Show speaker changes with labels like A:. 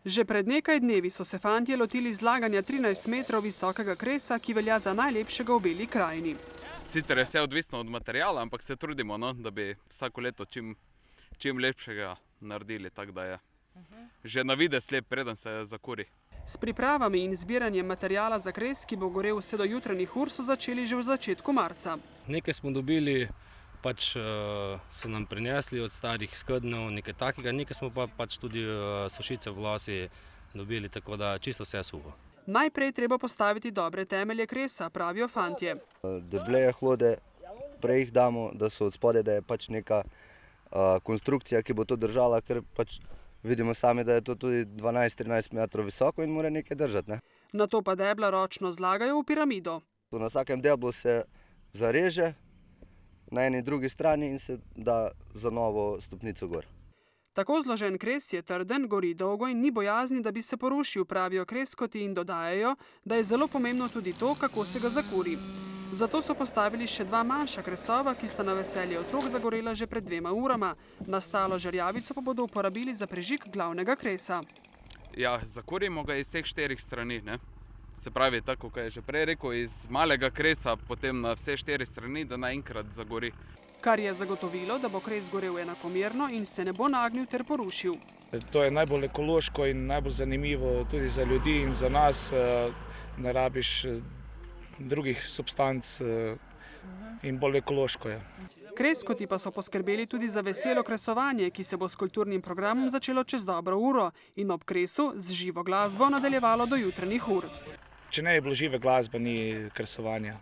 A: Že pred nekaj dnevi so se fantje lotili zlaganja 13 metrov visokega kresa, ki velja za najlepšega v Beli krajini.
B: Sicer je vse odvisno od materijala, ampak se trudimo, da bi vsako leto čim lepšega naredili, tako da je že na videz lep, preden se zakuri.
A: S pripravami in zbiranjem materijala za kres, ki bo gorel vse do jutranjih ur, so začeli že v začetku marca.
C: Nekaj smo dobili, so nam prinesli od starih skednjev, nekaj takega, nekaj smo pa tudi sušice v losi dobili, tako da čisto vse suho.
A: Najprej treba postaviti dobre temelje kresa, pravijo fantje.
D: Debleje hlode, prej jih damo, da so od spodaj, da je neka konstrukcija, ki bo to držala, ker vidimo sami, da je to tudi 12-13 metrov visoko in mora nekaj držati.
A: Nato pa debla ročno zlagajo v piramido.
D: Na vsakem deblu se zareže na eni in drugi strani in se da za novo stopnico gor.
A: Tako zložen kres je trden, gori dolgo in ni bojazni, da bi se porušil, pravijo kreskoti in dodajajo, da je zelo pomembno tudi to, kako se ga zakuri. Zato so postavili še dva manjša kresova, ki sta na veselje otrok zagorela že pred 2 urama. Nastalo žerjavico pa bodo uporabili za prežig glavnega kresa.
B: Ja, zakurimo ga iz vseh 4 strani, Se pravi, tako kot je že prej rekel, iz malega kresa potem na vse 4 strani, da naenkrat zagori.
A: Kar je zagotovilo, da bo kres gorel enakomerno in se ne bo nagnil ter porušil.
E: To je najbolj ekološko in najbolj zanimivo tudi za ljudi in za nas. Ne rabiš drugih substanc in bolj ekološko je.
A: Kreskoti pa so poskrbeli tudi za veselo kresovanje, ki se bo s kulturnim programom začelo čez dobro uro in ob kresu z živo glasbo nadaljevalo do jutranjih ur.
E: Če ne je bilo žive glasbe, ni kresovanja.